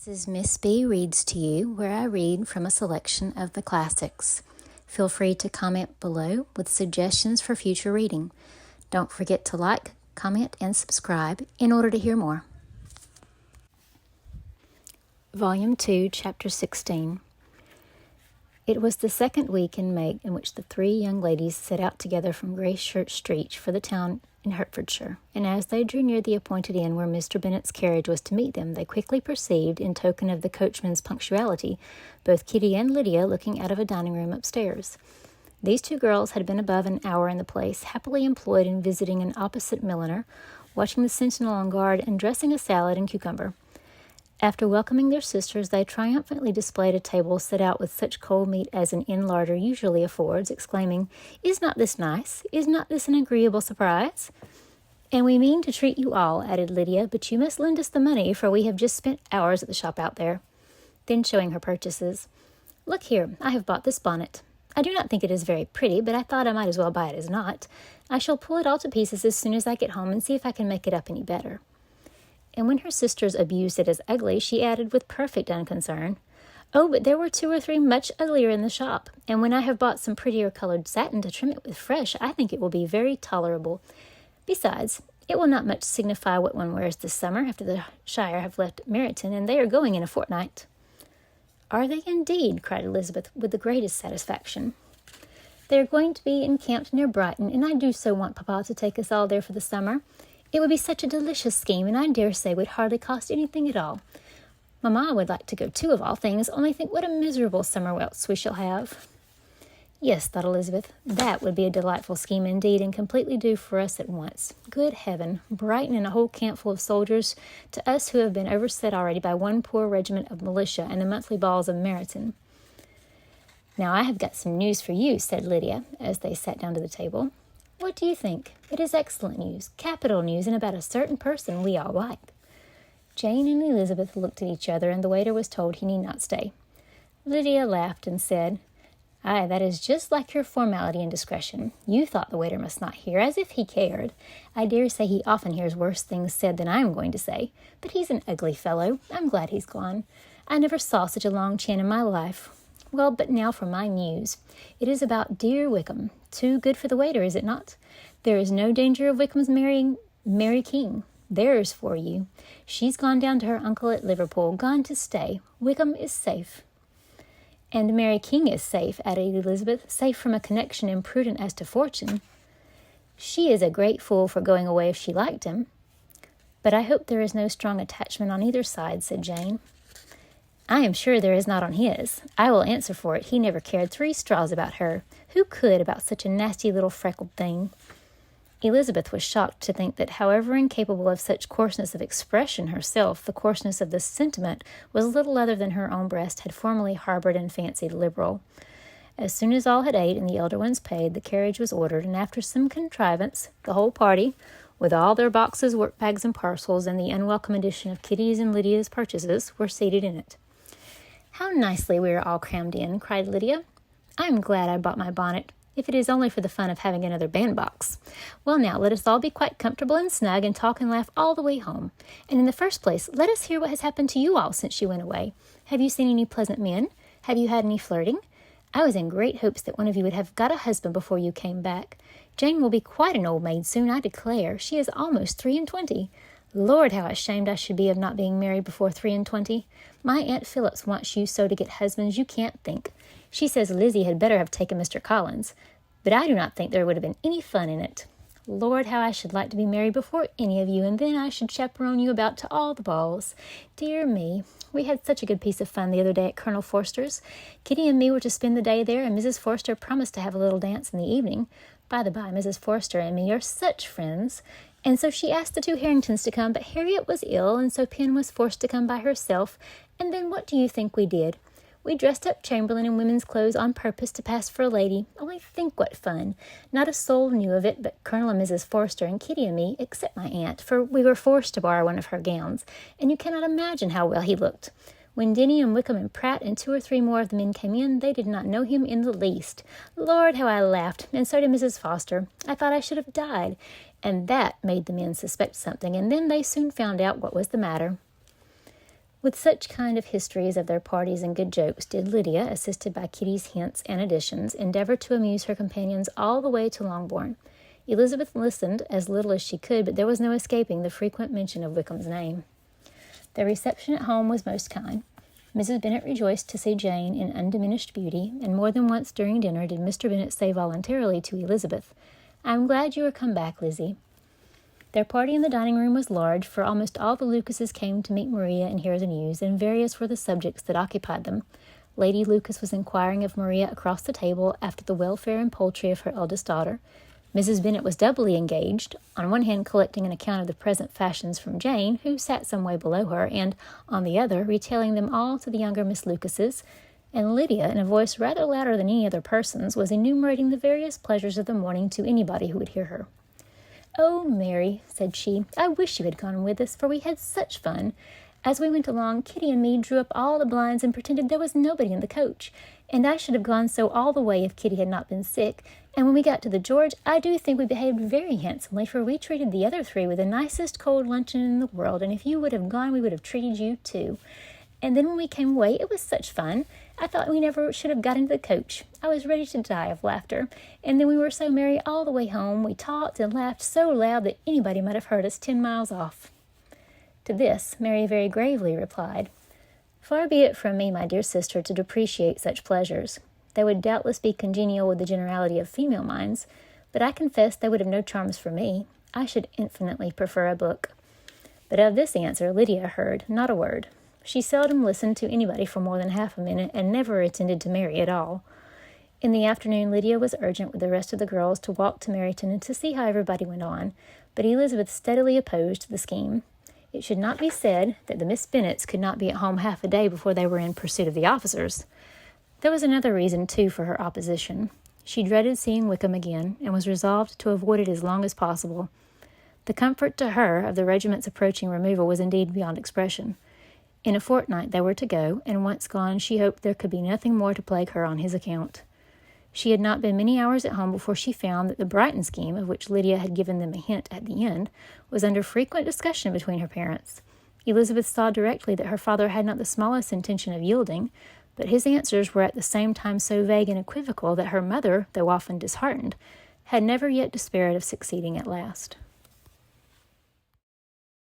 This is Miss B Reads to You, where I read from a selection of the classics. Feel free to comment below with suggestions for future reading. Don't forget to like, comment, and subscribe in order to hear more. Volume 2, Chapter 16. It was the second week in May in which the three young ladies set out together from Gracechurch Street for the town in Hertfordshire, and as they drew near the appointed inn where Mr. Bennet's carriage was to meet them, they quickly perceived, in token of the coachman's punctuality, both Kitty and Lydia looking out of a dining-room upstairs. These two girls had been above an hour in the place, happily employed in visiting an opposite milliner, watching the sentinel on guard, and dressing a salad and cucumber. After welcoming their sisters, they triumphantly displayed a table set out with such cold meat as an inn larder usually affords, exclaiming, "Is not this nice? Is not this an agreeable surprise?" "And we mean to treat you all," added Lydia, "but you must lend us the money, for we have just spent hours at the shop out there." Then showing her purchases, "Look here, I have bought this bonnet. I do not think it is very pretty, but I thought I might as well buy it as not. I shall pull it all to pieces as soon as I get home and see if I can make it up any better." And when her sisters abused it as ugly, she added with perfect unconcern, "Oh, but there were 2 or 3 much uglier in the shop, and when I have bought some prettier colored satin to trim it with fresh, I think it will be very tolerable. Besides, it will not much signify what one wears this summer, after the Shire have left Meryton, and they are going in a fortnight." "Are they indeed?" cried Elizabeth with the greatest satisfaction. "They are going to be encamped near Brighton, and I do so want Papa to take us all there for the summer. It would be such a delicious scheme, and I dare say would hardly cost anything at all. Mamma would like to go too, of all things, only think what a miserable summer else we shall have." "Yes," thought Elizabeth, "that would be a delightful scheme indeed, and completely do for us at once. Good heaven, Brighton and a whole camp full of soldiers, to us who have been overset already by one poor regiment of militia and the monthly balls of Meryton." "Now I have got some news for you," said Lydia, as they sat down to the table. "What do you think? It is excellent news, capital news, and about a certain person we all like." Jane and Elizabeth looked at each other, and the waiter was told he need not stay. Lydia laughed and said, "Aye, that is just like your formality and discretion. You thought the waiter must not hear, as if he cared. I dare say he often hears worse things said than I am going to say, but he's an ugly fellow. I'm glad he's gone. I never saw such a long chin in my life. Well, but now for my news. It is about dear Wickham. Too good for the waiter, is it not? There is no danger of Wickham's marrying Mary King. There's for you. She's gone down to her uncle at Liverpool, gone to stay. Wickham is safe." "And Mary King is safe," added Elizabeth, "safe from a connection imprudent as to fortune." "She is a great fool for going away if she liked him." "But I hope there is no strong attachment on either side," said Jane. "I am sure there is not on his. I will answer for it he never cared 3 straws about her. Who could about such a nasty little freckled thing?" Elizabeth was shocked to think that, however incapable of such coarseness of expression herself, the coarseness of the sentiment was little other than her own breast had formerly harbored and fancied liberal. As soon as all had ate and the elder ones paid, the carriage was ordered, and after some contrivance, the whole party, with all their boxes, work-bags, and parcels, and the unwelcome addition of Kitty's and Lydia's purchases, were seated in it. "How nicely we are all crammed in," cried Lydia. "I am glad I bought my bonnet, if it is only for the fun of having another bandbox. Well, now, let us all be quite comfortable and snug, and talk and laugh all the way home. And in the first place, let us hear what has happened to you all since you went away. Have you seen any pleasant men? Have you had any flirting? I was in great hopes that one of you would have got a husband before you came back. Jane will be quite an old maid soon, I declare. She is almost 23. Lord, how ashamed I should be of not being married before 23. My Aunt Phillips wants you so to get husbands you can't think. She says Lizzie had better have taken Mr. Collins, but I do not think there would have been any fun in it. Lord, how I should like to be married before any of you, and then I should chaperone you about to all the balls. Dear me, we had such a good piece of fun the other day at Colonel Forster's. Kitty and me were to spend the day there, and Mrs. Forster promised to have a little dance in the evening. By the by, Mrs. Forster and me are such friends. And so she asked the 2 Harringtons to come, but Harriet was ill, and so Pen was forced to come by herself. And then what do you think we did? We dressed up Chamberlain in women's clothes on purpose to pass for a lady. Only think what fun. Not a soul knew of it but Colonel and Mrs. Forster and Kitty and me, except my aunt, for we were forced to borrow one of her gowns, and you cannot imagine how well he looked. When Denny and Wickham and Pratt and 2 or 3 more of the men came in, they did not know him in the least. Lord, how I laughed, and so did Mrs. Foster. I thought I should have died, and that made the men suspect something, and then they soon found out what was the matter. With such kind of histories of their parties and good jokes did Lydia, assisted by Kitty's hints and additions, endeavour to amuse her companions all the way to Longbourn. Elizabeth listened as little as she could, but there was no escaping the frequent mention of Wickham's name. Their reception at home was most kind. Mrs. Bennet rejoiced to see Jane in undiminished beauty, and more than once during dinner did Mr. Bennet say voluntarily to Elizabeth, "I am glad you are come back, Lizzie." Their party in the dining room was large, for almost all the Lucases came to meet Maria and hear the news, and various were the subjects that occupied them. Lady Lucas was inquiring of Maria across the table after the welfare and poultry of her eldest daughter. Mrs. Bennet was doubly engaged, on one hand collecting an account of the present fashions from Jane, who sat some way below her, and, on the other, retailing them all to the younger Miss Lucases, and Lydia, in a voice rather louder than any other person's, was enumerating the various pleasures of the morning to anybody who would hear her. "Oh, Mary," said she, "I wish you had gone with us, for we had such fun. As we went along, Kitty and me drew up all the blinds and pretended there was nobody in the coach, and I should have gone so all the way if Kitty had not been sick, and when we got to the George, I do think we behaved very handsomely, for we treated the other three with the nicest cold luncheon in the world, and if you would have gone, we would have treated you too. And then when we came away, it was such fun. I thought we never should have got into the coach. I was ready to die of laughter. And then we were so merry all the way home. We talked and laughed so loud that anybody might have heard us 10 miles off." To this, Mary very gravely replied, "Far be it from me, my dear sister, to depreciate such pleasures. They would doubtless be congenial with the generality of female minds, but I confess they would have no charms for me. I should infinitely prefer a book." But of this answer Lydia heard not a word. She seldom listened to anybody for more than half a minute, and never attended to Mary at all. In the afternoon Lydia was urgent with the rest of the girls to walk to Meryton and to see how everybody went on, but Elizabeth steadily opposed the scheme. It should not be said that the Miss Bennets could not be at home half a day before they were in pursuit of the officers. There was another reason, too, for her opposition. She dreaded seeing Wickham again, and was resolved to avoid it as long as possible. The comfort to her of the regiment's approaching removal was indeed beyond expression. In a fortnight they were to go, and once gone she hoped there could be nothing more to plague her on his account. She had not been many hours at home before she found that the Brighton scheme, of which Lydia had given them a hint at the end, was under frequent discussion between her parents. Elizabeth saw directly that her father had not the smallest intention of yielding, but his answers were at the same time so vague and equivocal that her mother, though often disheartened, had never yet despaired of succeeding at last.